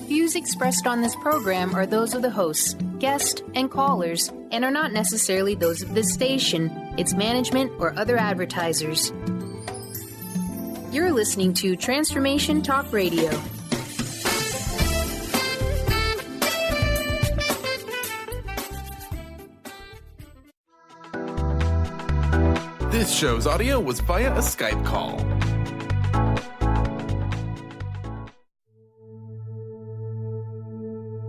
Views expressed on this program are those of the hosts, guests, and callers, and are not necessarily those of this station, its management, or other advertisers. You're listening to Transformation Talk Radio. This show's audio was via a Skype call.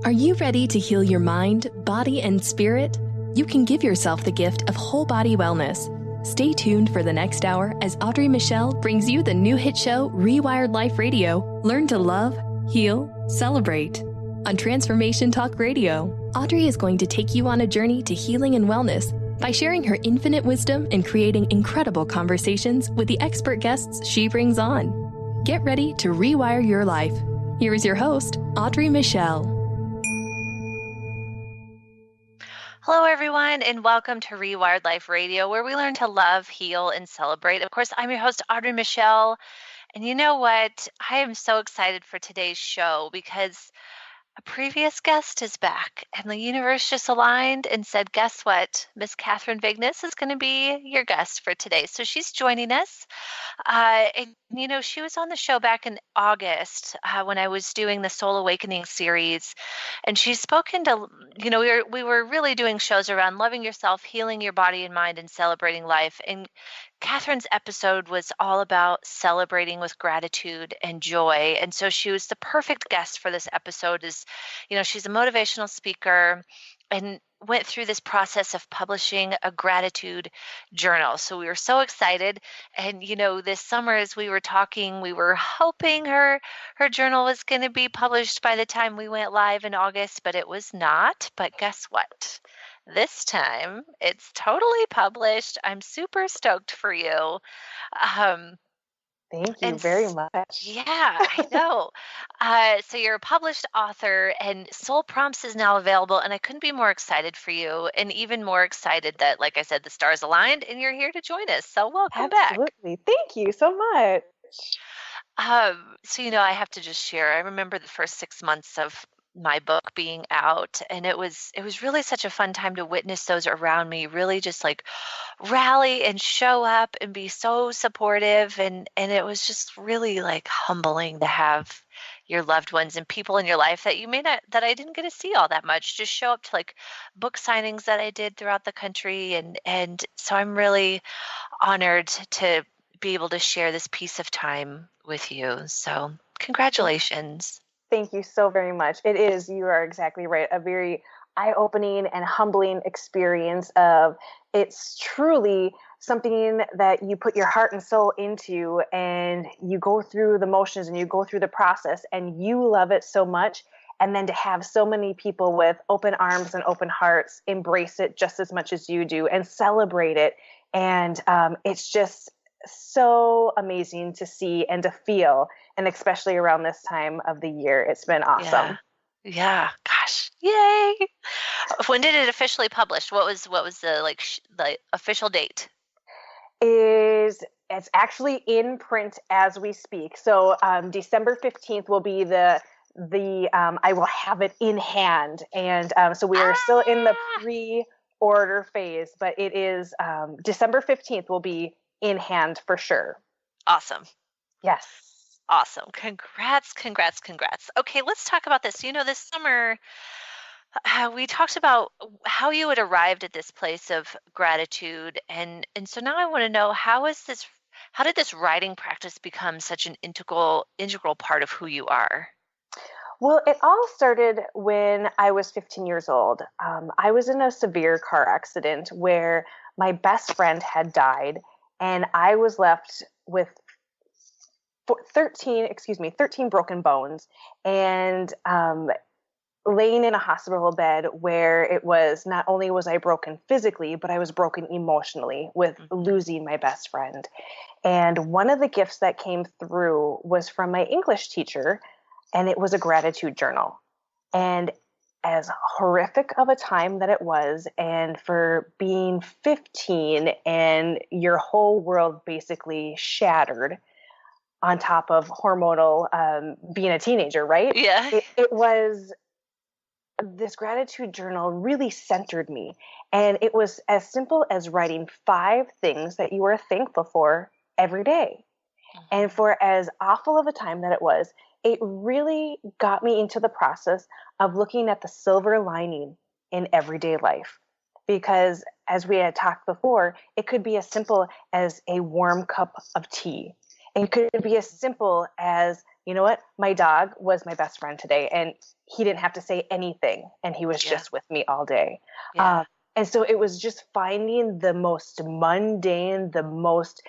Are you ready to heal your mind, body, and spirit? You can give yourself the gift of whole body wellness. Stay tuned for the next hour as Audrey Michel brings you the new hit show, Rewired Life Radio. Learn to love, heal, celebrate. On Transformation Talk Radio, Audrey is going to take you on a journey to healing and wellness by sharing her infinite wisdom and creating incredible conversations with the expert guests she brings on. Get ready to rewire your life. Here is your host, Audrey Michel. Hello, everyone, and welcome to Rewired Life Radio, where we learn to love, heal, and celebrate. Of course, I'm your host, Audrey Michel, and you know what? I am so excited for today's show because a previous guest is back, and the universe just aligned and said, guess what? Miss Kathryn Vigness is going to be your guest for today. So she's joining us. And, you know, she was on the show back in August when I was doing the Soul Awakening series. And she's spoken to, you know, we were really doing shows around loving yourself, healing your body and mind, and celebrating life. And Kathryn's episode was all about celebrating with gratitude and joy. And so she was the perfect guest for this episode. You know, she's a motivational speaker and went through this process of publishing a gratitude journal. So we were so excited. And, you know, this summer as we were talking, we were hoping her journal was going to be published by the time we went live in August, but it was not. But guess what? This time it's totally published. I'm super stoked for you. Thank you very much. Yeah, I know. So you're a published author, and Soul Prompts is now available, and I couldn't be more excited for you, and even more excited that, like I said, the stars aligned, and you're here to join us. So welcome back. Absolutely. Thank you so much. So, you know, I have to just share, I remember the first 6 months of my book being out, and it was really such a fun time to witness those around me really just like rally and show up and be so supportive, and it was just really like humbling to have your loved ones and people in your life that I didn't get to see all that much just show up to like book signings that I did throughout the country, and so I'm really honored to be able to share this piece of time with you. So congratulations. Thank you so very much. It is, you are exactly right, a very eye-opening and humbling experience of, it's truly something that you put your heart and soul into, and you go through the motions and you go through the process and you love it so much. And then to have so many people with open arms and open hearts embrace it just as much as you do and celebrate it. And it's just so amazing to see and to feel, and especially around this time of the year. It's been awesome. Yeah. Gosh. Yay. When did it officially publish? What was the the official date? It's actually in print as we speak. So December 15th will be the I will have it in hand. And so we are still in the pre-order phase, but it is December 15th will be in hand for sure. Awesome. Yes. Awesome. Congrats. Okay, let's talk about this. You know, this summer, we talked about how you had arrived at this place of gratitude. And so now I want to know, how did this writing practice become such an integral part of who you are? Well, it all started when I was 15 years old. I was in a severe car accident where my best friend had died, and I was left with 13 broken bones, and laying in a hospital bed where it was, not only was I broken physically, but I was broken emotionally with losing my best friend. And one of the gifts that came through was from my English teacher, and it was a gratitude journal. And as horrific of a time that it was, and for being 15 and your whole world basically shattered, on top of hormonal being a teenager, right? Yeah. It was this gratitude journal really centered me. And it was as simple as writing 5 things that you are thankful for every day. And for as awful of a time that it really got me into the process of looking at the silver lining in everyday life. Because as we had talked before, it could be as simple as a warm cup of tea. It could be as simple as, you know what, my dog was my best friend today and he didn't have to say anything and he was just with me all day. Yeah. And so it was just finding the most mundane, the most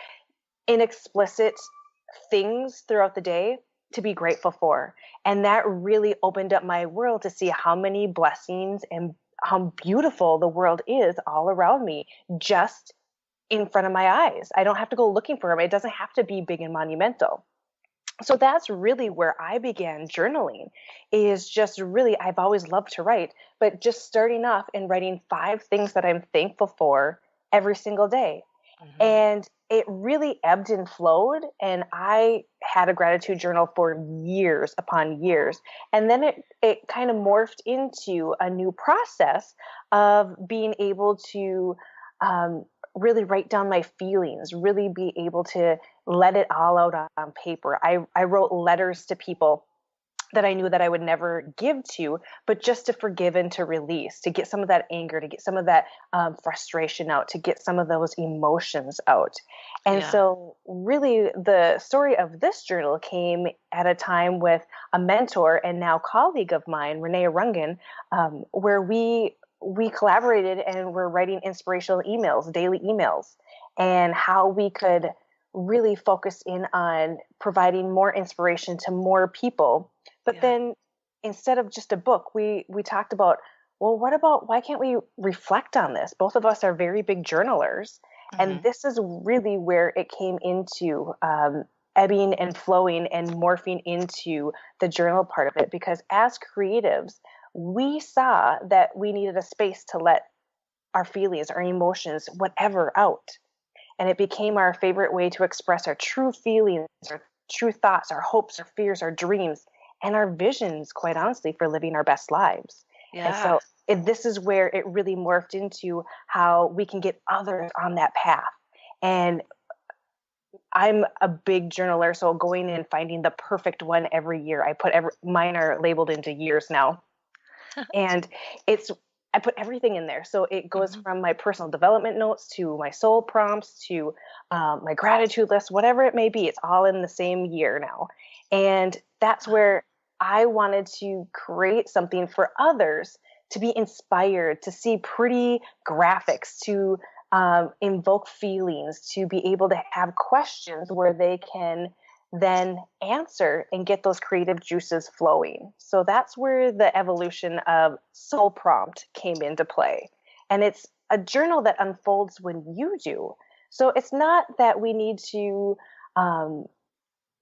inexplicit things throughout the day to be grateful for. And that really opened up my world to see how many blessings and how beautiful the world is all around me, just in front of my eyes. I don't have to go looking for them. It doesn't have to be big and monumental. So that's really where I began journaling, is just really, I've always loved to write, but just starting off and writing 5 things that I'm thankful for every single day. And it really ebbed and flowed. And I had a gratitude journal for years upon years. And then it kind of morphed into a new process of being able to really write down my feelings, really be able to let it all out on paper. I wrote letters to people that I knew that I would never give to, but just to forgive and to release, to get some of that anger, to get some of that frustration out, to get some of those emotions out. And so really the story of this journal came at a time with a mentor and now colleague of mine, Renee Rungan, where we collaborated and were writing inspirational emails, daily emails, and how we could really focus in on providing more inspiration to more people. But then instead of just a book, we talked about, well, why can't we reflect on this? Both of us are very big journalers. And this is really where it came into ebbing and flowing and morphing into the journal part of it. Because as creatives, we saw that we needed a space to let our feelings, our emotions, whatever out. And it became our favorite way to express our true feelings, our true thoughts, our hopes, our fears, our dreams, and our visions, quite honestly, for living our best lives. And so this is where it really morphed into how we can get others on that path. And I'm a big journaler, so going and finding the perfect one every year. Mine are labeled into years now. And I put everything in there. So it goes from my personal development notes to my soul prompts to my gratitude list, whatever it may be. It's all in the same year now. And that's where I wanted to create something for others to be inspired, to see pretty graphics, to invoke feelings, to be able to have questions where they can then answer and get those creative juices flowing. So that's where the evolution of Soul Prompt came into play. And it's a journal that unfolds when you do. So it's not that we need to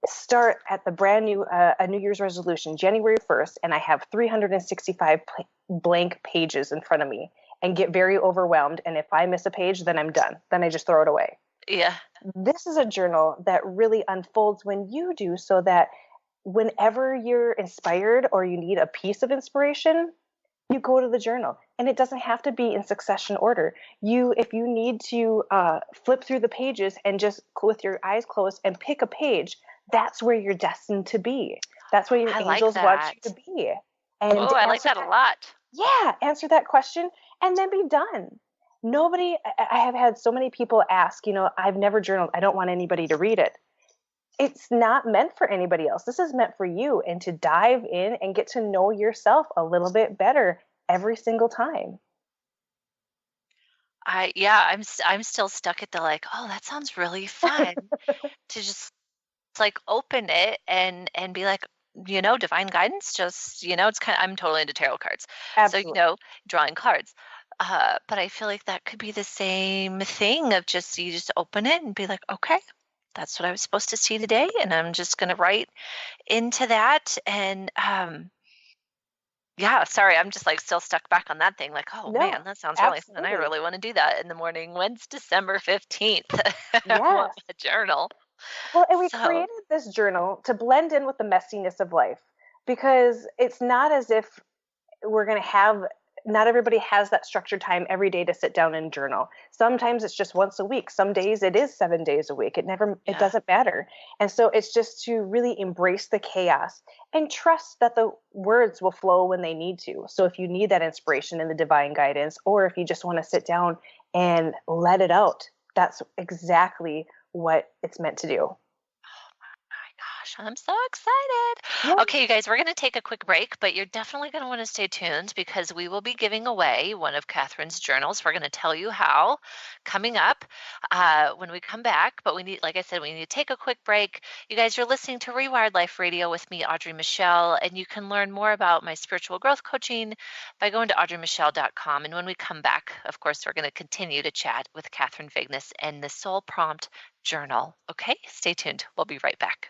start at the brand new, a New Year's resolution, January 1st, and I have 365 blank pages in front of me and get very overwhelmed. And if I miss a page, then I'm done. Then I just throw it away. Yeah. This is a journal that really unfolds when you do, so that whenever you're inspired or you need a piece of inspiration, you go to the journal. And it doesn't have to be in succession order. If you need to flip through the pages and just with your eyes closed and pick a page, that's where you're destined to be. That's where your angels want you to be. And I like that a lot. Yeah, answer that question and then be done. I have had so many people ask, I've never journaled. I don't want anybody to read it. It's not meant for anybody else. This is meant for you, and to dive in and get to know yourself a little bit better every single time. I'm still stuck at the that sounds really fun to just open it and be like, divine guidance, just, it's I'm totally into tarot cards. Absolutely. So, drawing cards. But I feel like that could be the same thing of you just open it and be like, okay, that's what I was supposed to see today. And I'm just going to write into that. And, sorry, I'm just still stuck back on that thing. Man, that sounds really fun. I really want to do that in the morning. When's December 15th? Yes. I want a journal. Well, and we So, created this journal to blend in with the messiness of life, because it's not as if we're going to have, not everybody has that structured time every day to sit down and journal. Sometimes it's just once a week. Some days it is 7 days a week. It yeah. doesn't matter. And so it's just to really embrace the chaos and trust that the words will flow when they need to. So if you need that inspiration and the divine guidance, or if you just want to sit down and let it out, that's exactly what it's meant to do. Gosh, I'm so excited. Okay, you guys, we're going to take a quick break, but you're definitely going to want to stay tuned because we will be giving away one of Kathryn's journals. We're going to tell you how coming up when we come back. But we need, like I said, we need to take a quick break. You guys, you're listening to Rewired Life Radio with me, Audrey Michel, and you can learn more about my spiritual growth coaching by going to audreymichel.com. And when we come back, of course, we're going to continue to chat with Kathryn Vigness and the Soul Prompt Journal. Okay, stay tuned. We'll be right back.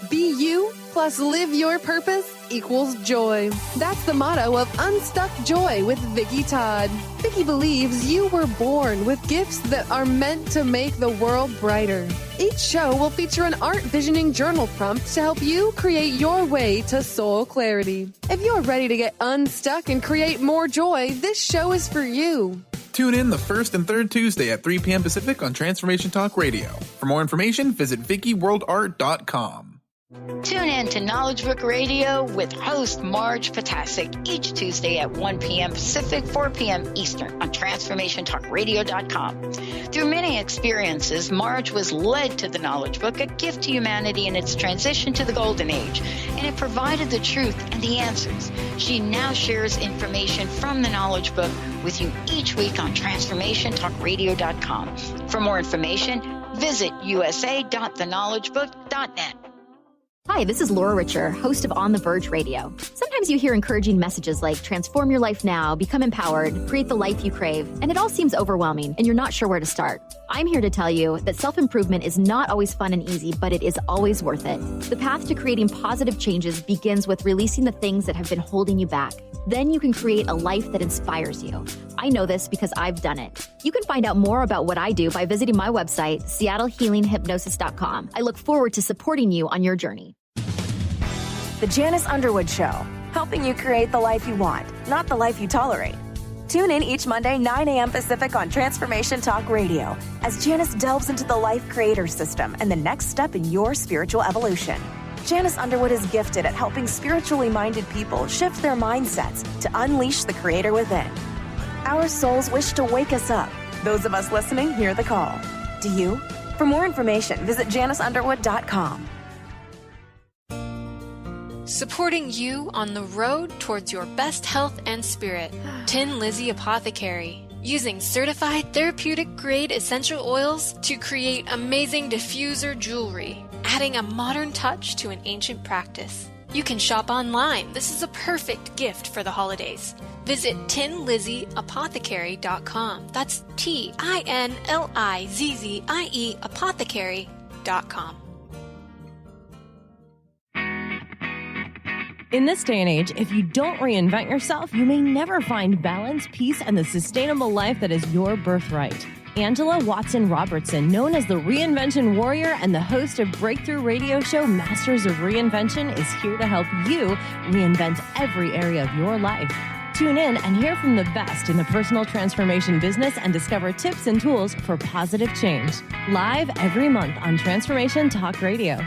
Be you plus live your purpose equals joy. That's the motto of Unstuck Joy with Vicki Todd. Vicki believes you were born with gifts that are meant to make the world brighter. Each show will feature an art visioning journal prompt to help you create your way to soul clarity. If you're ready to get unstuck and create more joy, this show is for you. Tune in the first and third Tuesday at 3 p.m. Pacific on Transformation Talk Radio. For more information, visit VickiWorldArt.com. Tune in to Knowledge Book Radio with host Marge Potasic each Tuesday at 1 p.m. Pacific, 4 p.m. Eastern on TransformationTalkRadio.com. Through many experiences, Marge was led to the Knowledge Book, a gift to humanity in its transition to the Golden Age, and it provided the truth and the answers. She now shares information from the Knowledge Book with you each week on TransformationTalkRadio.com. For more information, visit usa.theknowledgebook.net. Hi, this is Laura Richer, host of On the Verge Radio. Sometimes you hear encouraging messages like transform your life now, become empowered, create the life you crave, and it all seems overwhelming and you're not sure where to start. I'm here to tell you that self-improvement is not always fun and easy, but it is always worth it. The path to creating positive changes begins with releasing the things that have been holding you back. Then you can create a life that inspires you. I know this because I've done it. You can find out more about what I do by visiting my website, SeattleHealingHypnosis.com. I look forward to supporting you on your journey. The Janice Underwood Show, helping you create the life you want, not the life you tolerate. Tune in each Monday, 9 a.m. Pacific on Transformation Talk Radio as Janice delves into the life creator system and the next step in your spiritual evolution. Janice Underwood is gifted at helping spiritually minded people shift their mindsets to unleash the creator within. Our souls wish to wake us up. Those of us listening hear the call. Do you? For more information, visit JaniceUnderwood.com. Supporting you on the road towards your best health and spirit. Tin Lizzie Apothecary. Using certified therapeutic grade essential oils to create amazing diffuser jewelry, adding a modern touch to an ancient practice. You can shop online. This is a perfect gift for the holidays. Visit tinlizzieapothecary.com. That's TINLIZZIE apothecary.com. In this day and age, if you don't reinvent yourself, you may never find balance, peace, and the sustainable life that is your birthright. Angela Watson Robertson, known as the Reinvention Warrior and the host of breakthrough radio show Masters of Reinvention, is here to help you reinvent every area of your life. Tune in and hear from the best in the personal transformation business and discover tips and tools for positive change. Live every month on Transformation Talk Radio.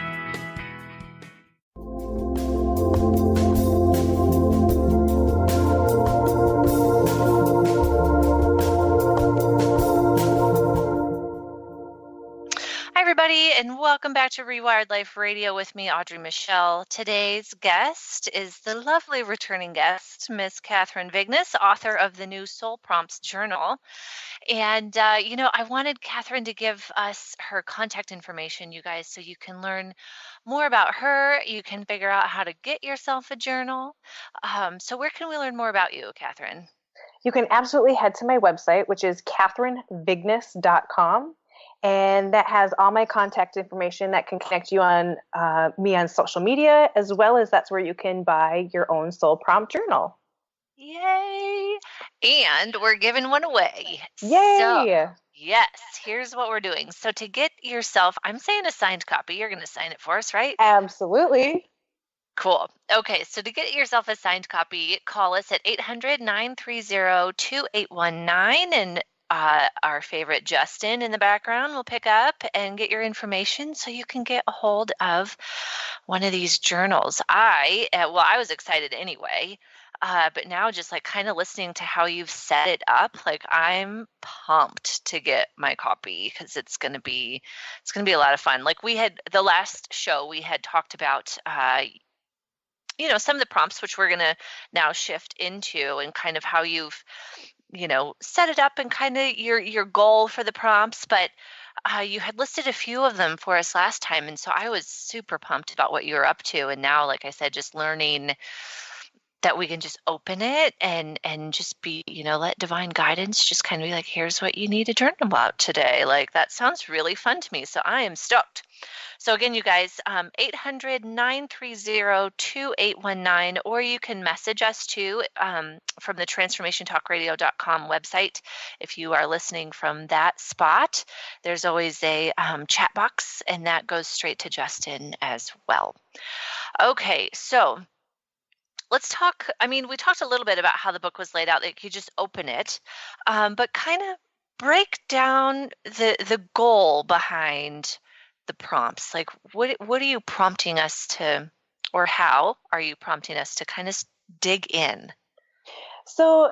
And welcome back to Rewired Life Radio with me, Audrey Michel. Today's guest is the lovely returning guest, Miss Kathryn Vigness, author of the new Soul Prompts Journal. And, I wanted Kathryn to give us her contact information, you guys, so you can learn more about her. You can figure out how to get yourself a journal. So where can we learn more about you, Kathryn? You can absolutely head to my website, which is KathrynVigness.com. And that has all my contact information that can connect you on me on social media, as well as that's where you can buy your own soul prompt journal. Yay! And we're giving one away. Yay! So, yes, here's what we're doing. So to get yourself, I'm saying a signed copy. You're going to sign it for us, right? Absolutely. Cool. Okay, so to get yourself a signed copy, call us at 800-930-2819, and our favorite Justin in the background will pick up and get your information so you can get a hold of one of these journals. I was excited anyway, but now just like kind of listening to how you've set it up, like I'm pumped to get my copy because it's gonna be a lot of fun. Like we had the last show we had talked about some of the prompts, which we're going to now shift into, and kind of how you've, set it up and kind of your goal for the prompts. But you had listed a few of them for us last time. And so I was super pumped about what you were up to. And now, like I said, just learning that we can just open it and just be, let divine guidance just kind of be like, here's what you need to journal about today. Like that sounds really fun to me. So I am stoked. So again, you guys, 800-930-2819, or you can message us too from the transformationtalkradio.com website. If you are listening from that spot, there's always a chat box, and that goes straight to Justin as well. Okay, so let's talk. We talked a little bit about how the book was laid out. Like you just open it, but kind of break down the goal behind the prompts. Like what are you prompting us to, or how are you prompting us to kind of dig in? So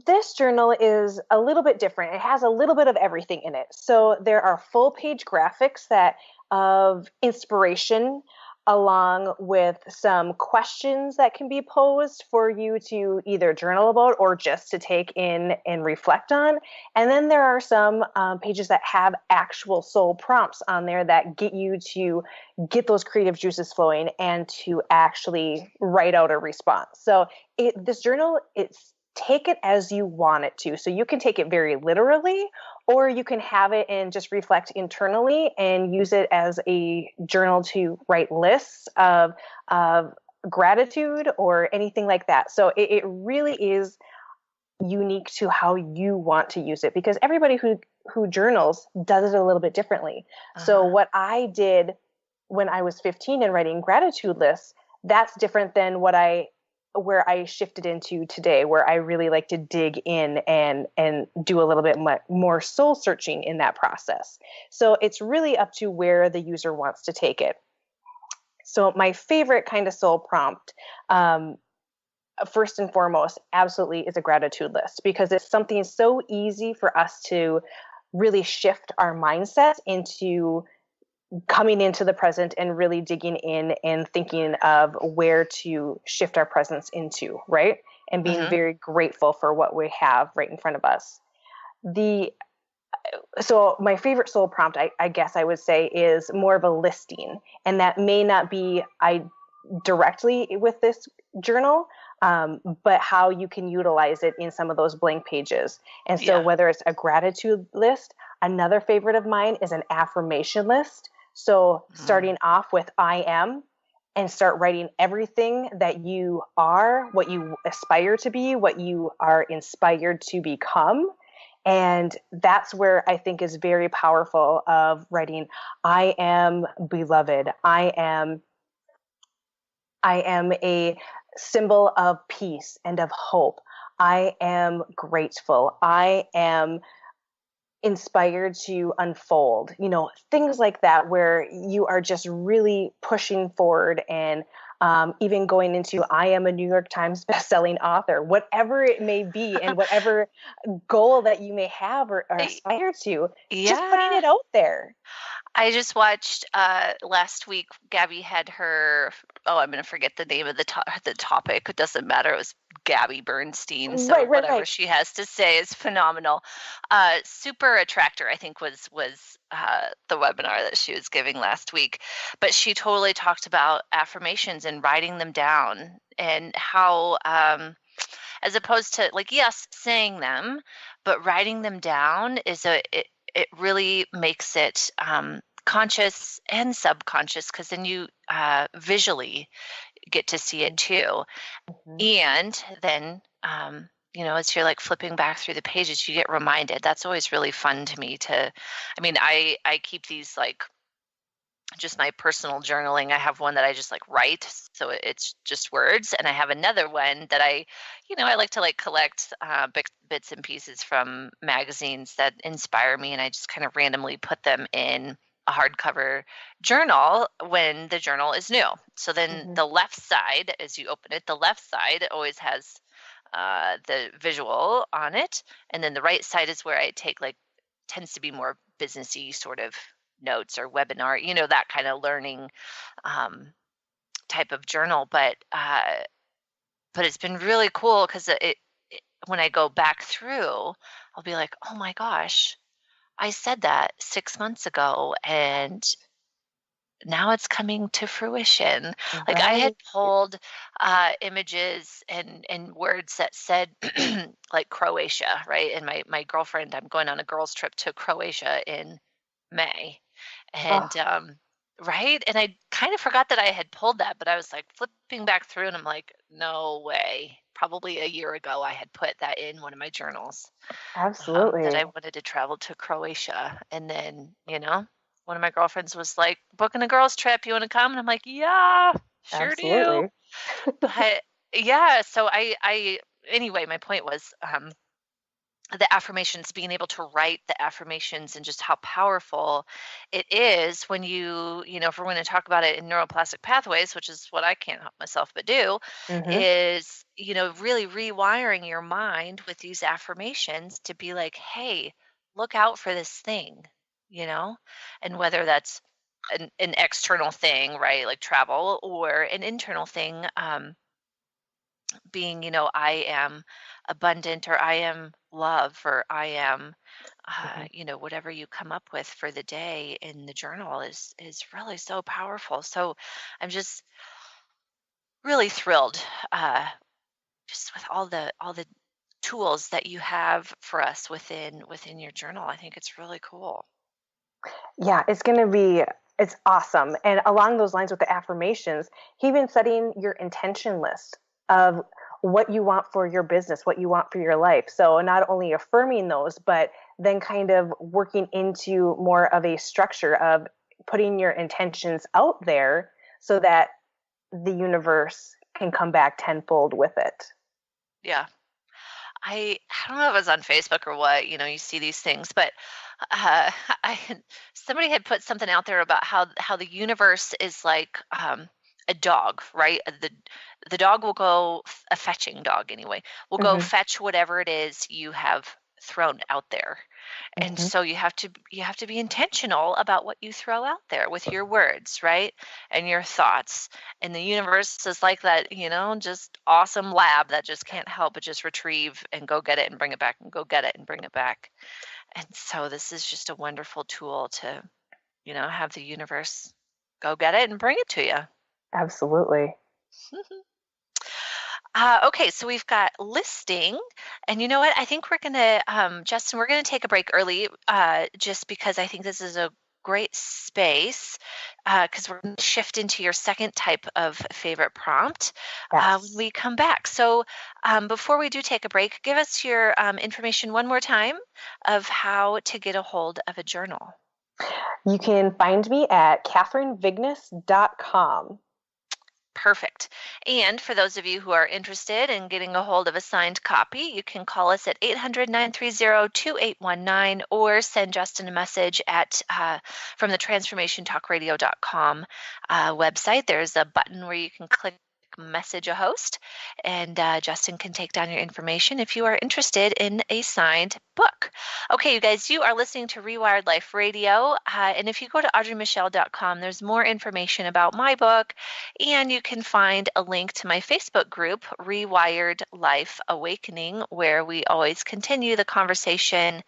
this journal is a little bit different. It has a little bit of everything in it. So there are full page graphics of inspiration, along with some questions that can be posed for you to either journal about or just to take in and reflect on. And then there are some pages that have actual soul prompts on there that get you to get those creative juices flowing and to actually write out a response. So this journal, take it as you want it to. So you can take it very literally, or you can have it and just reflect internally and use it as a journal to write lists of gratitude or anything like that. So it really is unique to how you want to use it, because everybody who journals does it a little bit differently. So what I did when I was 15 and writing gratitude lists, that's different than where I shifted into today, where I really like to dig in and do a little bit more soul searching in that process. So it's really up to where the user wants to take it. So my favorite kind of soul prompt, first and foremost, absolutely is a gratitude list, because it's something so easy for us to really shift our mindset into coming into the present and really digging in and thinking of where to shift our presence into, right? And being very grateful for what we have right in front of us. So my favorite soul prompt, I guess I would say, is more of a listing. And that may not be directly with this journal, but how you can utilize it in some of those blank pages. And so whether it's a gratitude list, another favorite of mine is an affirmation list. So starting off with I am, and start writing everything that you are, what you aspire to be, what you are inspired to become. And that's where I think is very powerful of writing, I am beloved. I am a symbol of peace and of hope. I am grateful. I am inspired to unfold, things like that, where you are just really pushing forward and even going into, I am a New York Times bestselling author, whatever it may be, and whatever goal that you may have or aspire to, just putting it out there. I just watched last week, Gabby had her, I'm going to forget the name of the topic. It doesn't matter. It was Gabby Bernstein. So whatever she has to say is phenomenal. Super Attractor, I think, was the webinar that she was giving last week. But she totally talked about affirmations and writing them down, and how as opposed to, like, yes, saying them, but writing them down is it really makes it conscious and subconscious, because then you visually get to see it too. And then, as you're like flipping back through the pages, you get reminded. That's always really fun to me I keep these like just my personal journaling. I have one that I just like write, so it's just words, and I have another one that I like to like collect bits and pieces from magazines that inspire me, and I just kind of randomly put them in a hardcover journal when the journal is new. So then the left side, as you open it, the left side always has the visual on it, and then the right side is where I take tends to be more businessy sort of notes or webinar, that kind of learning type of journal. But it's been really cool, because it when I go back through, I'll be like, oh my gosh, I said that 6 months ago, and now it's coming to fruition. Like I had pulled images and words that said like Croatia, right? And my girlfriend, I'm going on a girls' trip to Croatia in May. And right. And I kind of forgot that I had pulled that, but I was like flipping back through, and I'm like, no way. Probably a year ago, I had put that in one of my journals. Absolutely. That I wanted to travel to Croatia. And then, one of my girlfriends was like, booking a girls' trip. You want to come? And I'm like, yeah, sure Absolutely. do. But yeah, so anyway, my point was, the affirmations, being able to write the affirmations, and just how powerful it is when if we're going to talk about it in neuroplastic pathways, which is what I can't help myself but do, is, really rewiring your mind with these affirmations to be like, hey, look out for this thing, and whether that's an external thing, right? Like travel, or an internal thing, being, I am abundant, or I am love, or I am, whatever you come up with for the day in the journal is really so powerful. So I'm just really thrilled, just with all the tools that you have for us within your journal. I think it's really cool. Yeah, it's awesome. And along those lines with the affirmations, even setting your intention list of what you want for your business, what you want for your life. So not only affirming those, but then kind of working into more of a structure of putting your intentions out there so that the universe can come back tenfold with it. Yeah. I don't know if it was on Facebook or what, you see these things, but somebody had put something out there about how the universe is like a dog, right? The dog will go, a fetching dog anyway, will go fetch whatever it is you have thrown out there. And so you have to be intentional about what you throw out there with your words, right? And your thoughts. And the universe is like that, just awesome lab that just can't help but just retrieve and go get it and bring it back, and go get it and bring it back. And so this is just a wonderful tool to, have the universe go get it and bring it to you. Absolutely. Okay, so we've got listing, and you know what? I think we're going to, Justin, we're going to take a break early, just because I think this is a great space, because we're going to shift into your second type of favorite prompt when we come back. So before we do take a break, give us your information one more time of how to get a hold of a journal. You can find me at KathrynVigness.com. Perfect. And for those of you who are interested in getting a hold of a signed copy, you can call us at 800-930-2819 or send Justin a message at from the transformationtalkradio.com website. There's a button where you can click message a host, and Justin can take down your information if you are interested in a signed book. Okay, you guys, you are listening to Rewired Life Radio, and if you go to audreymichel.com, there's more information about my book, and you can find a link to my Facebook group, Rewired Life Awakening, where we always continue the conversation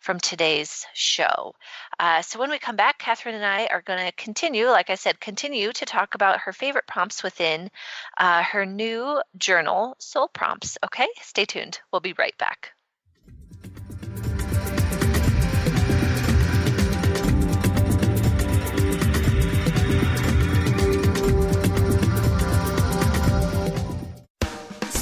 from today's show. So when we come back, Kathryn and I are going to continue to talk about her favorite prompts within her new journal, Soul Prompts. Okay, stay tuned. We'll be right back.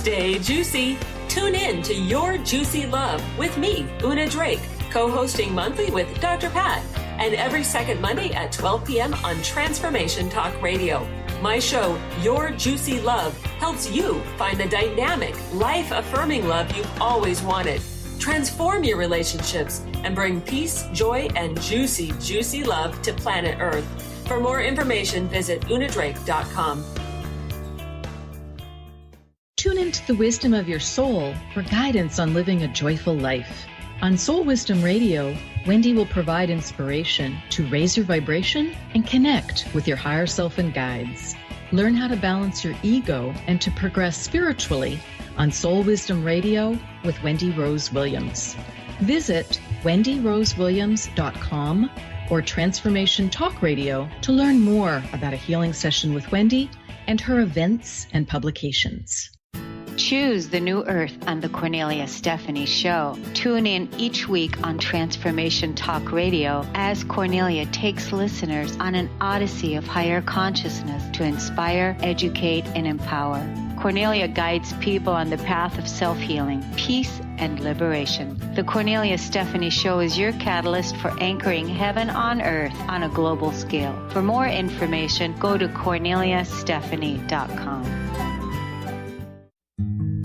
Stay juicy. Tune in to Your Juicy Love with me, Una Drake, co-hosting monthly with Dr. Pat, and every second Monday at 12 p.m. on Transformation Talk Radio. My show, Your Juicy Love, helps you find the dynamic, life-affirming love you've always wanted. Transform your relationships and bring peace, joy, and juicy, juicy love to planet Earth. For more information, visit unadrake.com. Tune into the wisdom of your soul for guidance on living a joyful life. On Soul Wisdom Radio, Wendy will provide inspiration to raise your vibration and connect with your higher self and guides. Learn how to balance your ego and to progress spiritually on Soul Wisdom Radio with Wendy Rose Williams. Visit wendyrosewilliams.com or Transformation Talk Radio to learn more about a healing session with Wendy and her events and publications. Choose the New Earth on the Cornelia Stephanie Show. Tune in each week on Transformation Talk Radio as Cornelia takes listeners on an odyssey of higher consciousness to inspire, educate, and empower. Cornelia guides people on the path of self-healing, peace, and liberation. The Cornelia Stephanie Show is your catalyst for anchoring heaven on earth on a global scale. For more information, go to corneliastephanie.com.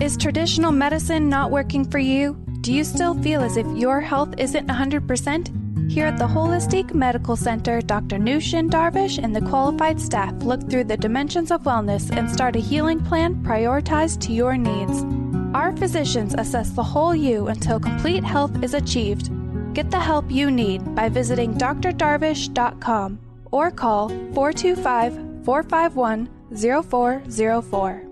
Is traditional medicine not working for you? Do you still feel as if your health isn't 100%? Here at the Holistic Medical Center, Dr. Nushin Darvish and the qualified staff look through the dimensions of wellness and start a healing plan prioritized to your needs. Our physicians assess the whole you until complete health is achieved. Get the help you need by visiting drdarvish.com or call 425-451-0404.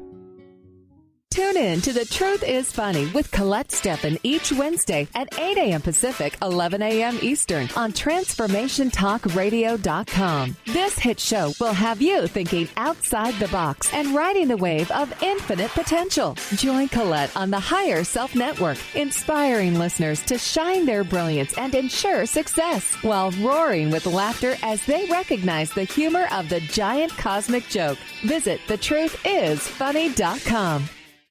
Tune in to The Truth is Funny with Colette Steffen each Wednesday at 8 a.m. Pacific, 11 a.m. Eastern on TransformationTalkRadio.com. This hit show will have you thinking outside the box and riding the wave of infinite potential. Join Colette on the Higher Self Network, inspiring listeners to shine their brilliance and ensure success while roaring with laughter as they recognize the humor of the giant cosmic joke. Visit thetruthisfunny.com.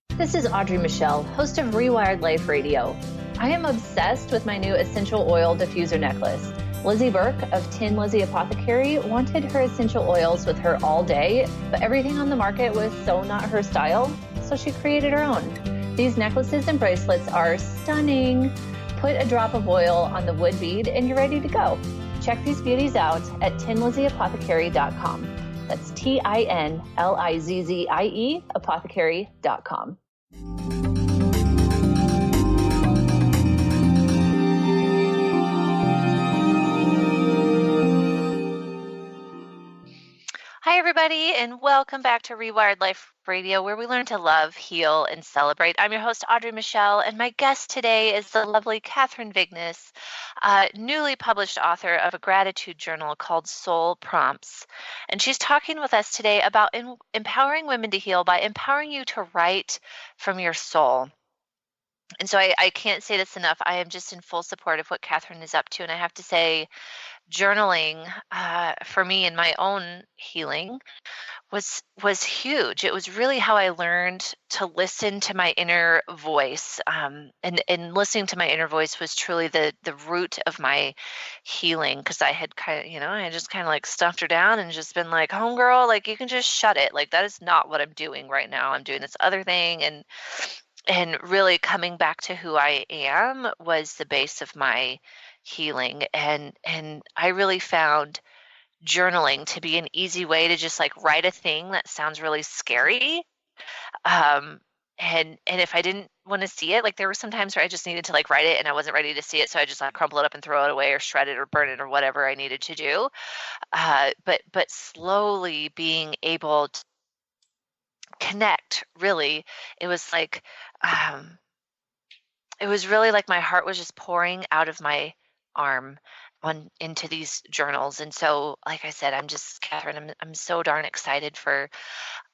This is Audrey Michel, host of Rewired Life Radio. I am obsessed with my new essential oil diffuser necklace. Lizzie Burke of Tin Lizzie Apothecary wanted her essential oils with her all day, but everything on the market was so not her style, so she created her own. These necklaces and bracelets are stunning. Put a drop of oil on the wood bead and you're ready to go. Check these beauties out at tinlizzieapothecary.com. That's TINLIZZIE apothecary.com. Hi, everybody, and welcome back to Rewired Life Radio, where we learn to love, heal, and celebrate. I'm your host, Audrey Michel, and my guest today is the lovely Kathryn Vigness, newly published author of a gratitude journal called Soul Prompts. And she's talking with us today about empowering women to heal by empowering you to write from your soul. And so I can't say this enough. I am just in full support of what Kathryn is up to. And I have to say, journaling for me in my own healing was huge. It was really how I learned to listen to my inner voice. And listening to my inner voice was truly the root of my healing, because I had I had just kind of like stuffed her down and just been like, homegirl, like you can just shut it. Like that is not what I'm doing right now. I'm doing this other thing. And really coming back to who I am was the base of my healing. And I really found journaling to be an easy way to just like write a thing that sounds really scary. And if I didn't want to see it, like there were some times where I just needed to like write it and I wasn't ready to see it. So I just like crumple it up and throw it away or shred it or burn it or whatever I needed to do. But slowly being able to connect, really, it was like, it was really like my heart was just pouring out of my arm into these journals. And so, like I said, Kathryn, I'm so darn excited for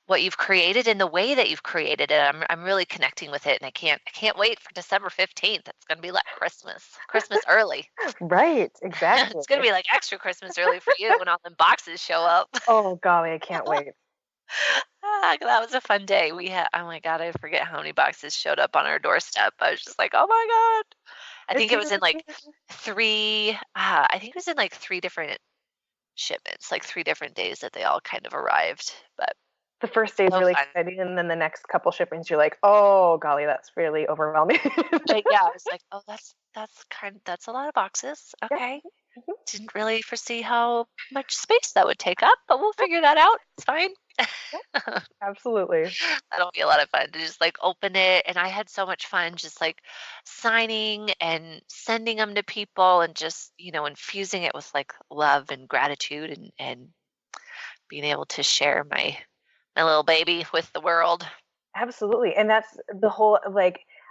what you've created and the way that you've created it. I'm really connecting with it, and I can't wait for December 15th. It's going to be like Christmas early. Right, exactly. It's going to be like extra Christmas early for you when all the boxes show up. Oh golly, I can't wait. That was a fun day. We had, oh my God, I forget how many boxes showed up on our doorstep. I was just like, oh my God. I think it was in like three different shipments, like 3 different days that they all kind of arrived. But the first day is really exciting, and then the next couple shipments, you're like, oh golly, that's really overwhelming. Yeah, I was like, oh, that's a lot of boxes. Okay. Mm-hmm. Didn't really foresee how much space that would take up, but we'll figure that out. It's fine. Absolutely. That'll be a lot of fun to just like open it. And I had so much fun just like signing and sending them to people and just, infusing it with like love and gratitude and being able to share my little baby with the world. Absolutely. And that's the whole,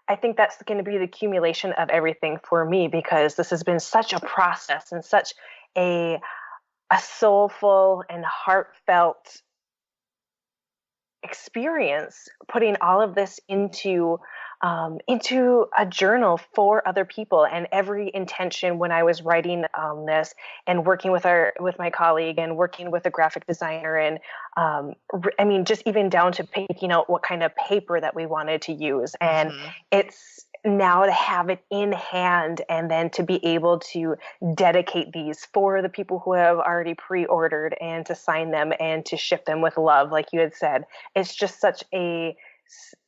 I think that's going to be the accumulation of everything for me, because this has been such a process and such a soulful and heartfelt experience, putting all of this into a journal for other people. And every intention when I was writing this and working with my colleague and working with a graphic designer, and just even down to picking out what kind of paper that we wanted to use. And it's now to have it in hand and then to be able to dedicate these for the people who have already pre-ordered and to sign them and to ship them with love, like you had said. It's just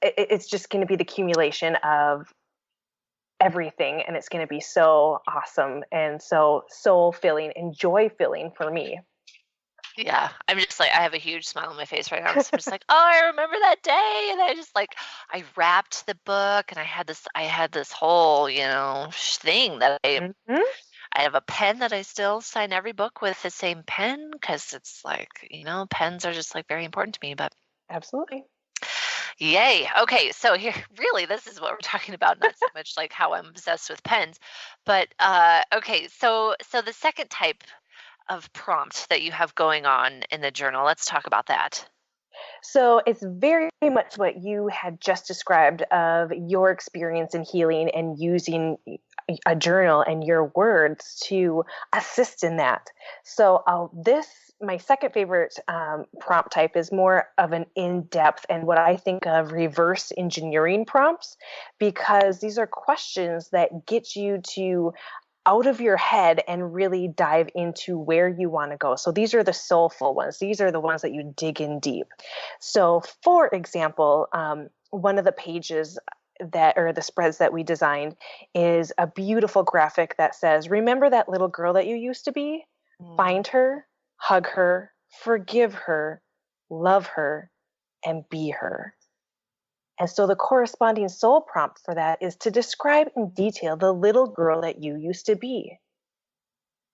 it's just going to be the accumulation of everything, and it's going to be so awesome and so soul-filling and joy-filling for me. Yeah, I'm just like, I have a huge smile on my face right now. So I'm just like, oh, I remember that day. And I wrapped the book, and I had this whole, thing that I have a pen that I still sign every book with the same pen, because it's like, pens are just like very important to me. But absolutely. Yay. Okay. So here, really, this is what we're talking about, not so much like how I'm obsessed with pens, but okay. So the second type of prompt that you have going on in the journal, let's talk about that. So it's very much what you had just described of your experience in healing and using a journal and your words to assist in that. So my second favorite prompt type is more of an in-depth and what I think of reverse engineering prompts, because these are questions that get you to out of your head and really dive into where you want to go. So these are the soulful ones. These are the ones that you dig in deep. So for example, one of the pages the spreads that we designed is a beautiful graphic that says, remember that little girl that you used to be? Find her, hug her, forgive her, love her, and be her. And so the corresponding soul prompt for that is to describe in detail the little girl that you used to be.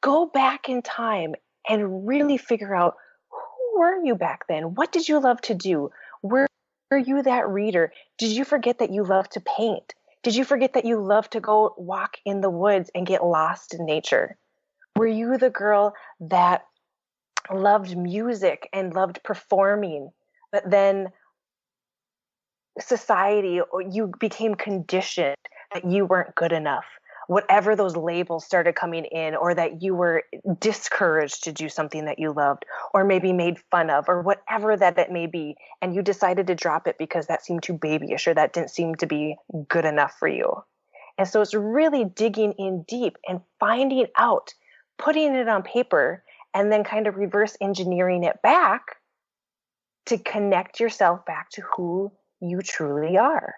Go back in time and really figure out, who were you back then? What did you love to do? Were you that reader? Did you forget that you loved to paint? Did you forget that you loved to go walk in the woods and get lost in nature? Were you the girl that loved music and loved performing, but then society, or you became conditioned that you weren't good enough, whatever those labels started coming in, or that you were discouraged to do something that you loved, or maybe made fun of, or whatever that it may be, and you decided to drop it because that seemed too babyish or that didn't seem to be good enough for you. And so it's really digging in deep and finding out, putting it on paper, and then kind of reverse engineering it back to connect yourself back to who you truly are.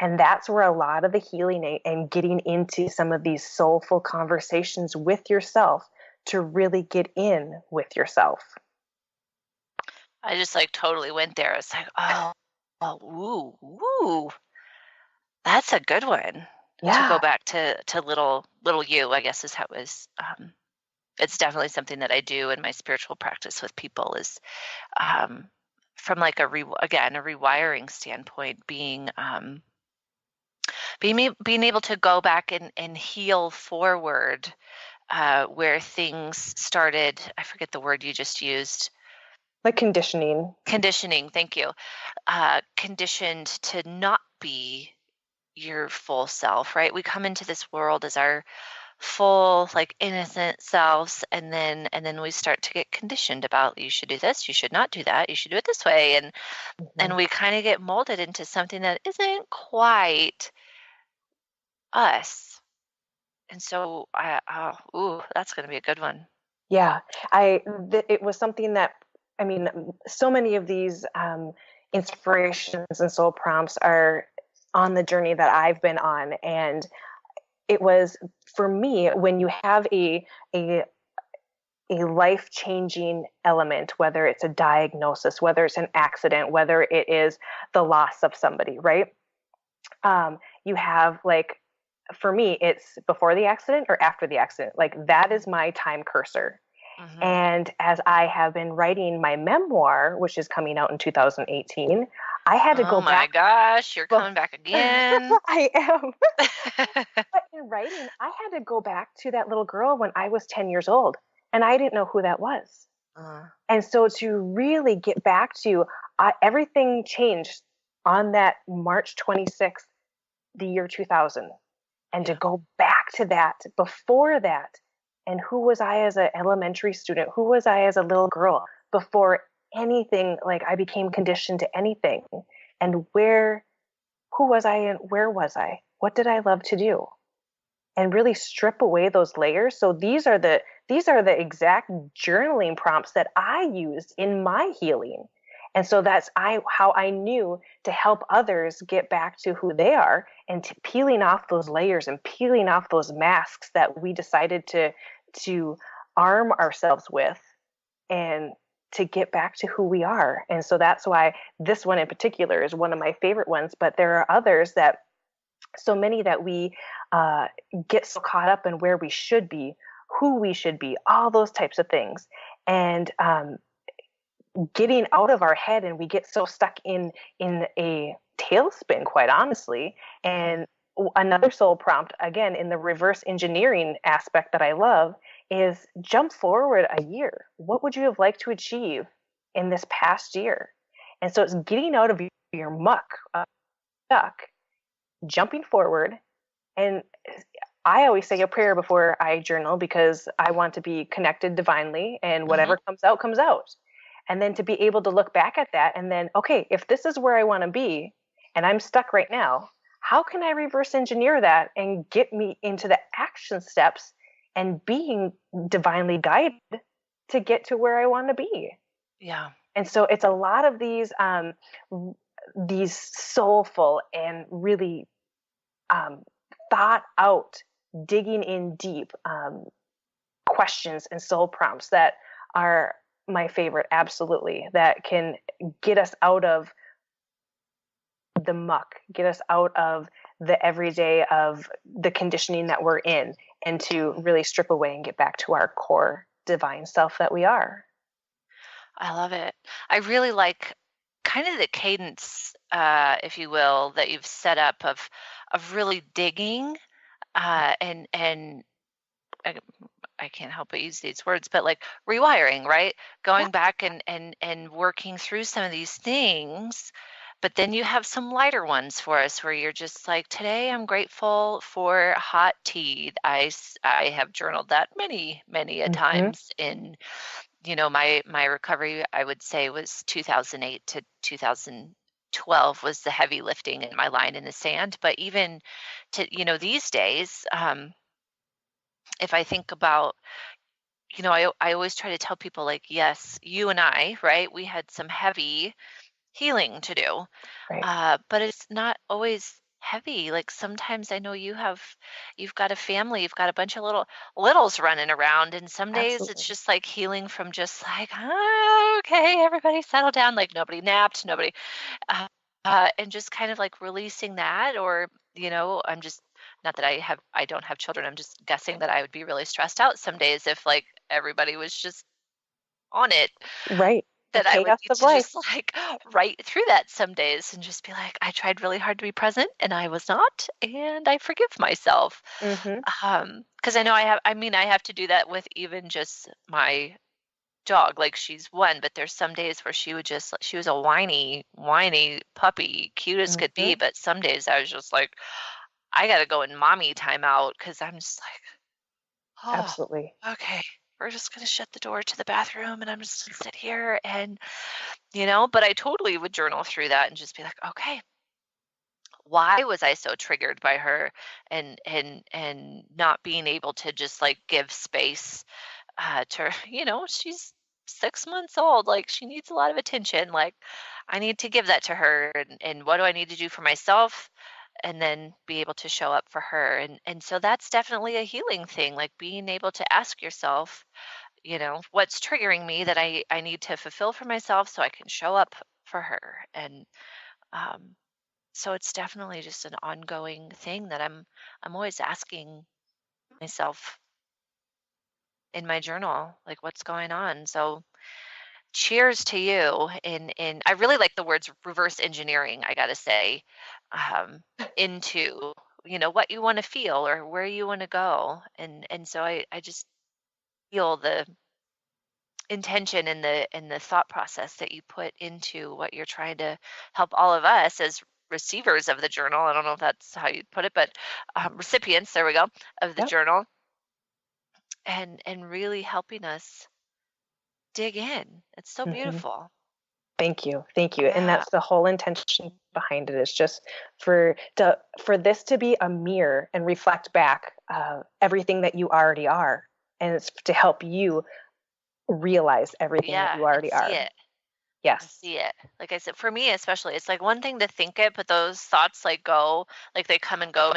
And that's where a lot of the healing and getting into some of these soulful conversations with yourself to really get in with yourself. I just totally went there. It's like, ooh, that's a good one. Yeah. To go back to little you, I guess is how it was. It's definitely something that I do in my spiritual practice with people is, from a rewiring standpoint, being able to go back and heal forward where things started. I forget the word you just used. Like conditioning. Conditioning, thank you. Conditioned to not be your full self, right? We come into this world as our full, like innocent selves, and then we start to get conditioned about, you should do this, you should not do that, you should do it this way, and we kind of get molded into something that isn't quite us. And so that's going to be a good one. Yeah, it was something that, I mean, so many of these inspirations and soul prompts are on the journey that I've been on. And it was, for me, when you have a life-changing element, whether it's a diagnosis, whether it's an accident, whether it is the loss of somebody, right? You have, like, for me, it's before the accident or after the accident. Like, that is my time cursor. Mm-hmm. And as I have been writing my memoir, which is coming out in 2018, I had to go back. Oh my gosh, you're coming back again. I am. But in writing, I had to go back to that little girl when I was 10 years old, and I didn't know who that was. And so to really get back to everything changed on that March 26th, the year 2000. And to go back to that, before that, and who was I as an elementary student? Who was I as a little girl before anything, like I became conditioned to anything? And who was I and where was I? What did I love to do? And really strip away those layers. So these are the exact journaling prompts that I used in my healing. And so that's how I knew to help others get back to who they are, and to peeling off those layers and peeling off those masks that we decided to arm ourselves with, and to get back to who we are. And so that's why this one in particular is one of my favorite ones. But there are others that, so many that we get so caught up in where we should be, who we should be, all those types of things. And getting out of our head, and we get so stuck in a tailspin, quite honestly. And another soul prompt, again, in the reverse engineering aspect that I love, is jump forward a year. What would you have liked to achieve in this past year? And so it's getting out of your muck, stuck, jumping forward. And I always say a prayer before I journal, because I want to be connected divinely, and whatever comes out, comes out. And then to be able to look back at that and then, okay, if this is where I want to be and I'm stuck right now, how can I reverse engineer that and get me into the action steps and being divinely guided to get to where I want to be? Yeah. And so it's a lot of these soulful and really thought out, digging in deep questions and soul prompts that are my favorite, absolutely, that can get us out of the muck, get us out of the everyday of the conditioning that we're in, and to really strip away and get back to our core divine self that we are. I love it. I really like kind of the cadence, if you will, that you've set up of really digging and I can't help but use these words, but like rewiring, right? Going back and working through some of these things. But then you have some lighter ones for us where you're just like, today I'm grateful for hot tea. I have journaled that many a times in, my recovery, I would say, was 2008 to 2012 was the heavy lifting in my line in the sand. But even to, these days, if I think about, I always try to tell people, like, yes, you and I, right, we had some heavy healing to do, right. But it's not always heavy. Like, sometimes I know you've got a family, you've got a bunch of littles running around, and some days it's just like healing from just like, okay, everybody settle down, like nobody napped, nobody, and just kind of like releasing that, or, I'm just, not that I don't have children, I'm just guessing that I would be really stressed out some days if like everybody was just on it. Right. That I would need to just like write through that some days and just be like, I tried really hard to be present and I was not, and I forgive myself. Because I know I have to do that with even just my dog. Like, she's one, but there's some days where she was a whiny puppy, cute as could be, but some days I was just like, I gotta go in mommy timeout, because I'm just like, Oh, Absolutely. okay. We're just going to shut the door to the bathroom and I'm just going to sit here and, but I totally would journal through that and just be like, okay, why was I so triggered by her and not being able to just like give space to her? She's 6 months old. Like she needs a lot of attention. Like I need to give that to her. And what do I need to do for myself? And then be able to show up for her. And so that's definitely a healing thing, like being able to ask yourself, what's triggering me that I need to fulfill for myself so I can show up for her. And so it's definitely just an ongoing thing that I'm always asking myself in my journal, like what's going on. So cheers to you. In I really like the words reverse engineering, I gotta say, into what you want to feel or where you want to go. And so I just feel the intention and the thought process that you put into what you're trying to help all of us as receivers of the journal. I don't know if that's how you'd put it, but recipients, there we go, of the journal, and really helping us dig in. It's so beautiful. Thank you. And that's the whole intention behind it, is just for this to be a mirror and reflect back everything that you already are, and it's to help you realize everything that you already are. See it. Yes. See it. Like I said, for me especially, it's like one thing to think it, but those thoughts like they come and go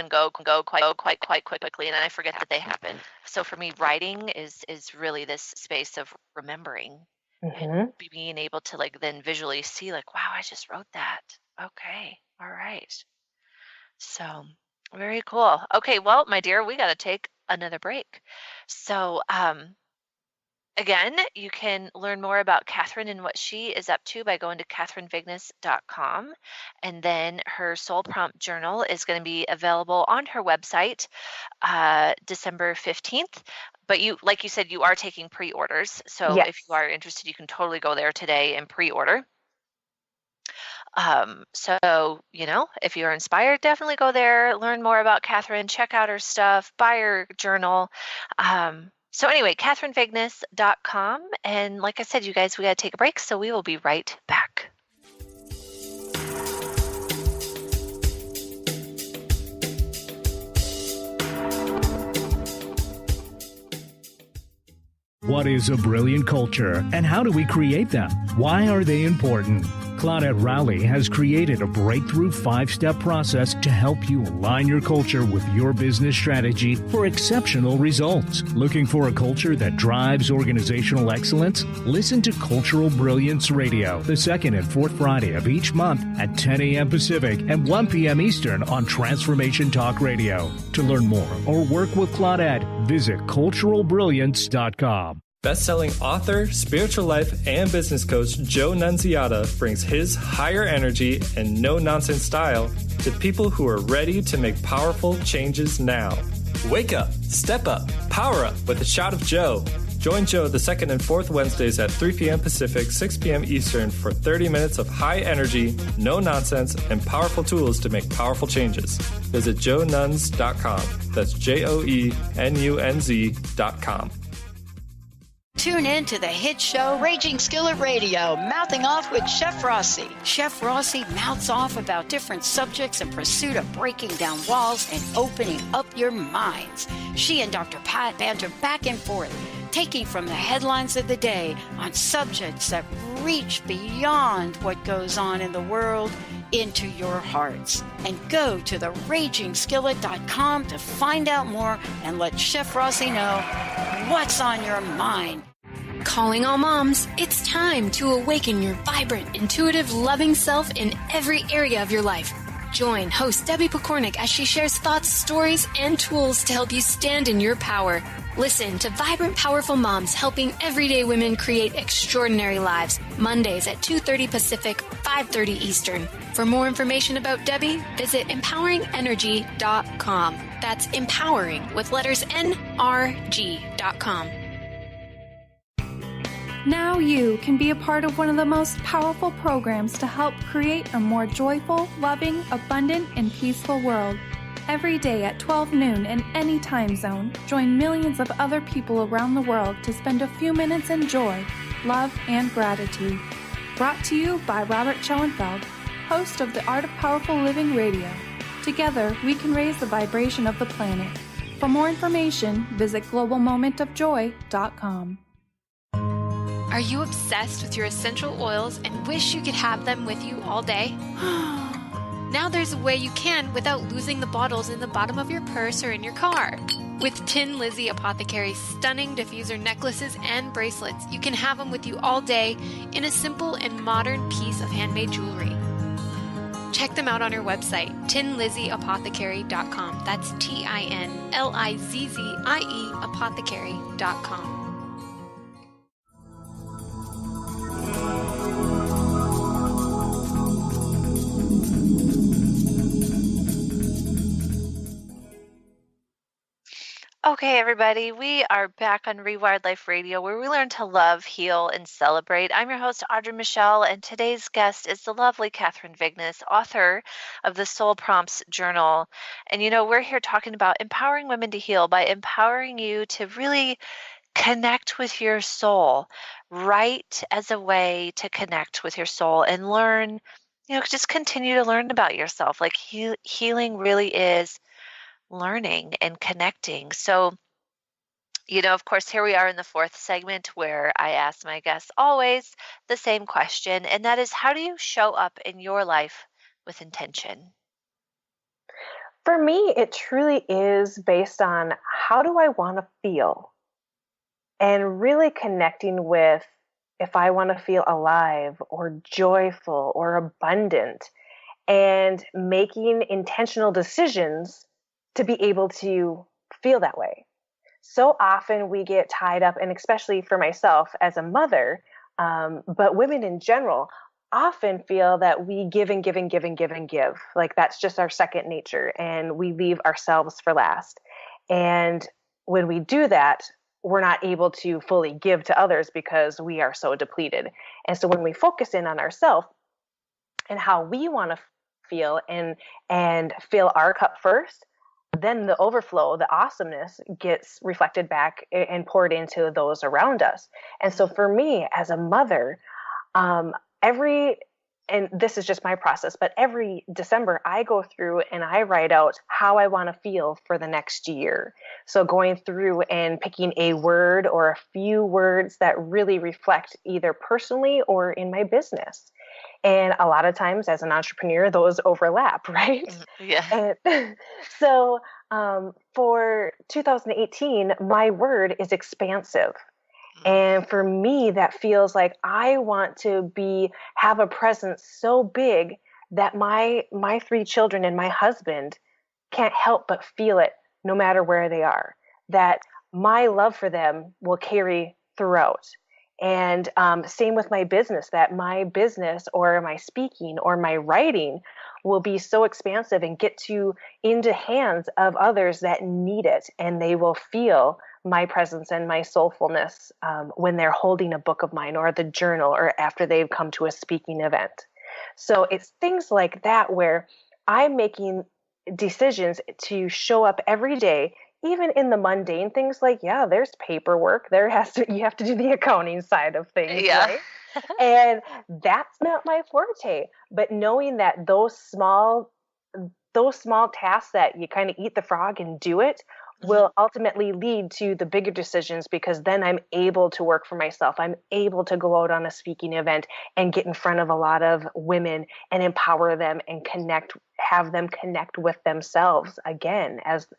quite quickly, and then I forget that they happen. So for me, writing is really this space of remembering. And being able to like then visually see like, wow, I just wrote that. Okay. All right. So very cool. Okay. Well, my dear, we got to take another break. So, again, you can learn more about Kathryn and what she is up to by going to KathrynVigness.com. And then her Soul Prompt Journal is going to be available on her website December 15th. But like you said, you are taking pre-orders. So if you are interested, you can totally go there today and pre-order. So, if you're inspired, definitely go there, learn more about Kathryn, check out her stuff, buy her journal. So anyway, KathrynVigness.com. And like I said, you guys, we got to take a break. So we will be right back. What is a brilliant culture, and how do we create them? Why are they important? Claudette Rowley has created a breakthrough 5-step process to help you align your culture with your business strategy for exceptional results. Looking for a culture that drives organizational excellence? Listen to Cultural Brilliance Radio, the second and fourth Friday of each month at 10 a.m. Pacific and 1 p.m. Eastern on Transformation Talk Radio. To learn more or work with Claudette, visit culturalbrilliance.com. Best-selling author, spiritual life, and business coach Joe Nunziata brings his higher energy and no-nonsense style to people who are ready to make powerful changes now. Wake up, step up, power up with a shot of Joe. Join Joe the second and fourth Wednesdays at 3 p.m. Pacific, 6 p.m. Eastern for 30 minutes of high energy, no nonsense, and powerful tools to make powerful changes. Visit joenuns.com. That's JOENUNZ.com. Tune in to the hit show Raging Skillet Radio, Mouthing Off with Chef Rossi. Chef Rossi mouths off about different subjects in pursuit of breaking down walls and opening up your minds. She and Dr. Pat banter back and forth, taking from the headlines of the day on subjects that reach beyond what goes on in the world into your hearts. And go to theragingskillet.com to find out more and let Chef Rossi know what's on your mind. Calling all moms, it's time to awaken your vibrant, intuitive, loving self in every area of your life. Join host Debbie Pokornik as she shares thoughts, stories, and tools to help you stand in your power. Listen to Vibrant, Powerful Moms helping everyday women create extraordinary lives. Mondays at 2:30 Pacific, 5:30 Eastern. For more information about Debbie, visit empoweringenergy.com. That's empowering with letters NRG.com. Now you can be a part of one of the most powerful programs to help create a more joyful, loving, abundant, and peaceful world. Every day at 12 noon in any time zone, join millions of other people around the world to spend a few minutes in joy, love, and gratitude. Brought to you by Robert Schoenfeld, host of the Art of Powerful Living Radio. Together, we can raise the vibration of the planet. For more information, visit globalmomentofjoy.com. Are you obsessed with your essential oils and wish you could have them with you all day? Now there's a way you can without losing the bottles in the bottom of your purse or in your car. With Tin Lizzie Apothecary's stunning diffuser necklaces and bracelets, you can have them with you all day in a simple and modern piece of handmade jewelry. Check them out on her website, tinlizzieapothecary.com. That's TINLIZZIE apothecary.com. Okay, everybody, we are back on Rewired Life Radio, where we learn to love, heal, and celebrate. I'm your host, Audrey Michel, and today's guest is the lovely Kathryn Vigness, author of the Soul Prompts Journal. And, we're here talking about empowering women to heal by empowering you to really connect with your soul, write as a way to connect with your soul and learn, just continue to learn about yourself. Like healing really is learning and connecting. So, of course, here we are in the fourth segment where I ask my guests always the same question, and that is, how do you show up in your life with intention? For me, it truly is based on how do I want to feel, and really connecting with if I want to feel alive or joyful or abundant, and making intentional decisions to be able to feel that way. So often we get tied up, and especially for myself as a mother, but women in general often feel that we give and give and give and give and give. Like that's just our second nature, and we leave ourselves for last. And when we do that, we're not able to fully give to others because we are so depleted. And so when we focus in on ourselves and how we want to feel and fill our cup first, then the overflow, the awesomeness gets reflected back and poured into those around us. And so for me as a mother, and this is just my process, but every December I go through and I write out how I want to feel for the next year. So going through and picking a word or a few words that really reflect either personally or in my business. And a lot of times as an entrepreneur, those overlap, right? Yeah. And so for 2018, my word is expansive. And for me, that feels like I want to have a presence so big that my 3 children and my husband can't help but feel it no matter where they are, that my love for them will carry throughout. And same with my business, that my business or my speaking or my writing will be so expansive and get into hands of others that need it. And they will feel my presence and my soulfulness when they're holding a book of mine or the journal or after they've come to a speaking event. So it's things like that where I'm making decisions to show up every day, even in the mundane things like, there's paperwork. You have to do the accounting side of things, right? And that's not my forte. But knowing that those small tasks that you kind of eat the frog and do it will ultimately lead to the bigger decisions, because then I'm able to work for myself. I'm able to go out on a speaking event and get in front of a lot of women and empower them and have them connect with themselves again as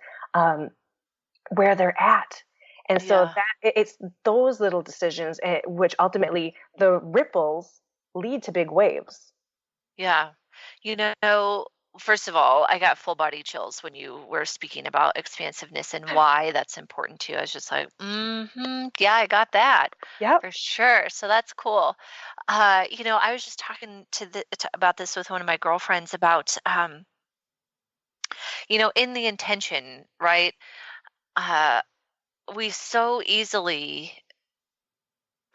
where they're at. And so that it's those little decisions, which ultimately the ripples lead to big waves. Yeah. First of all, I got full body chills when you were speaking about expansiveness and why that's important to you. I was just like, yeah, I got that. Yeah, for sure. So that's cool. I was just talking about this with one of my girlfriends about, in the intention, right? We so easily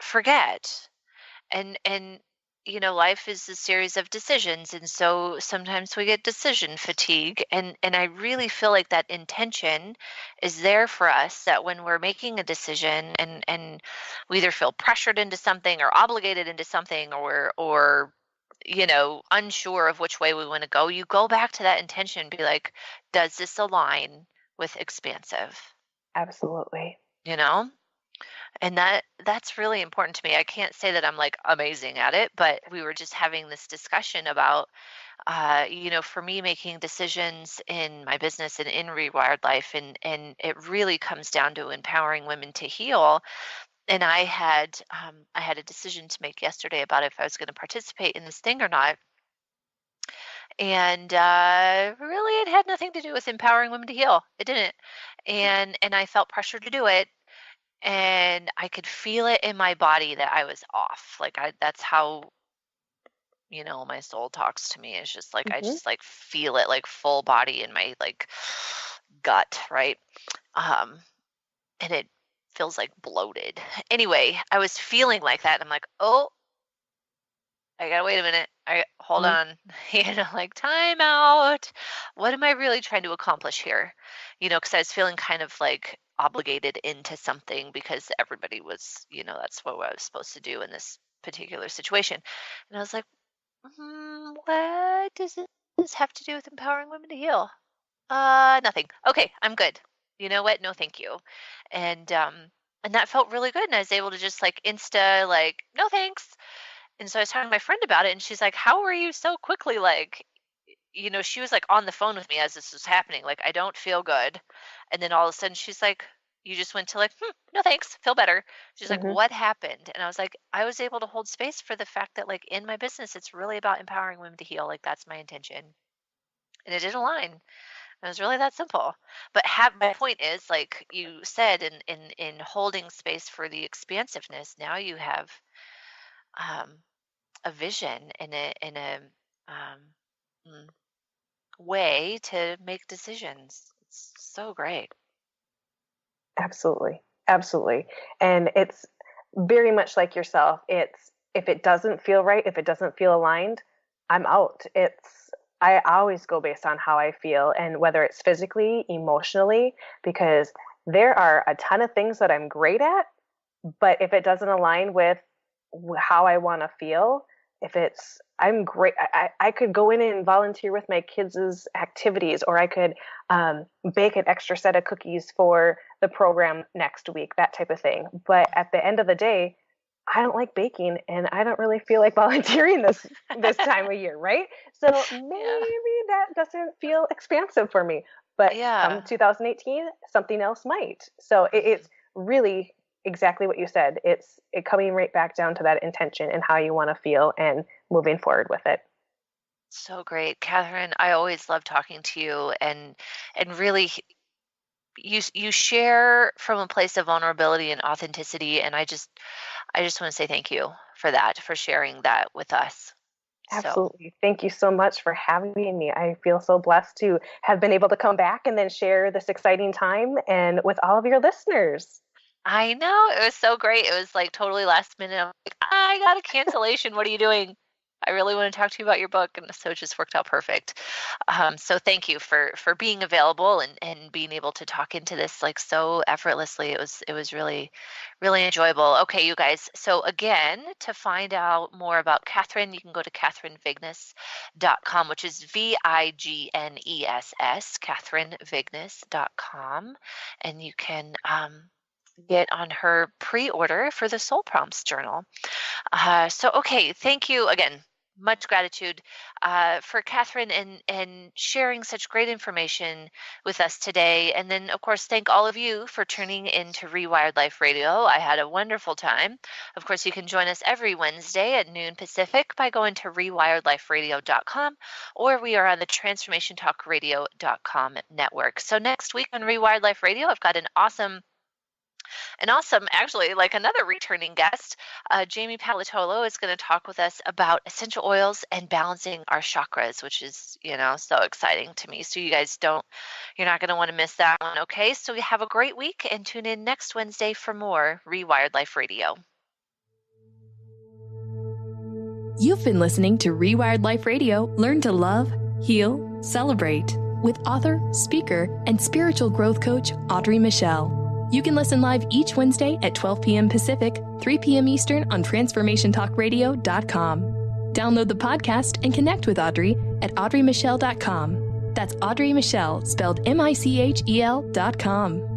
forget and life is a series of decisions. And so sometimes we get decision fatigue. And I really feel like that intention is there for us, that when we're making a decision and we either feel pressured into something or obligated into something, or unsure of which way we want to go, you go back to that intention and be like, does this align with expansive? Absolutely. And that's really important to me. I can't say that I'm like amazing at it, but we were just having this discussion about, for me, making decisions in my business and in Rewired Life, and it really comes down to empowering women to heal. And I had a decision to make yesterday about if I was going to participate in this thing or not. And really, it had nothing to do with empowering women to heal. It didn't. And I felt pressure to do it. And I could feel it in my body that I was off. Like that's how, my soul talks to me. It's just like, I just like feel it like full body in my like gut. Right. And it feels like bloated. Anyway, I was feeling like that. And I'm like, oh, I gotta wait a minute. Hold on. Like time out. What am I really trying to accomplish here? Because I was feeling kind of like obligated into something because everybody was, that's what I was supposed to do in this particular situation. And I was like, what does this have to do with empowering women to heal? Nothing. Okay, I'm good. You know what? No, thank you. And that felt really good. And I was able to just like like, no thanks. And so I was talking to my friend about it, and she's like, how were you so quickly like, she was like on the phone with me as this was happening. Like, I don't feel good. And then all of a sudden she's like, you just went to like, no thanks, feel better. She's like, what happened? And I was like, I was able to hold space for the fact that like in my business, it's really about empowering women to heal. Like that's my intention. And it didn't align. It was really that simple. But my point is, like you said, in holding space for the expansiveness, now you have a vision and a way to make decisions. It's so great. Absolutely. Absolutely. And it's very much like yourself. It's, if it doesn't feel right, if it doesn't feel aligned, I'm out. I always go based on how I feel, and whether it's physically, emotionally, because there are a ton of things that I'm great at, but if it doesn't align with how I want to feel, I'm great. I could go in and volunteer with my kids' activities, or I could bake an extra set of cookies for the program next week, that type of thing. But at the end of the day, I don't like baking, and I don't really feel like volunteering this time of year, right? So maybe that doesn't feel expansive for me. But come 2018, something else might. So it's really exactly what you said. It's coming right back down to that intention and how you want to feel and moving forward with it. So great, Kathryn. I always love talking to you, and really, you share from a place of vulnerability and authenticity, and I just want to say thank you for that, for sharing that with us. Absolutely. Thank you so much for having me. I feel so blessed to have been able to come back and then share this exciting time and with all of your listeners. I know. It was so great. It was like totally last minute. I'm like, I got a cancellation. What are you doing? I really want to talk to you about your book. And so it just worked out perfect. So thank you for being available and being able to talk into this like so effortlessly. It was really, really enjoyable. Okay, you guys. So again, to find out more about Kathryn, you can go to KathrynVigness.com, which is Vignes, KathrynVigness.com. And you can get on her pre-order for the Soul Prompts Journal. So, okay, thank you again. Much gratitude for Kathryn and sharing such great information with us today. And then, of course, thank all of you for tuning in to Rewired Life Radio. I had a wonderful time. Of course, you can join us every Wednesday at noon Pacific by going to rewiredliferadio.com, or we are on the transformationtalkradio.com network. So next week on Rewired Life Radio, I've got an awesome, actually, like another returning guest, Jamie Palatolo is going to talk with us about essential oils and balancing our chakras, which is, so exciting to me. So you guys you're not going to want to miss that one. Okay. So you have a great week and tune in next Wednesday for more Rewired Life Radio. You've been listening to Rewired Life Radio. Learn to love, heal, celebrate with author, speaker, and spiritual growth coach Audrey Michel. You can listen live each Wednesday at 12 p.m. Pacific, 3 p.m. Eastern on TransformationTalkRadio.com. Download the podcast and connect with Audrey at AudreyMichel.com. That's Audrey Michel, spelled MICHEL.com.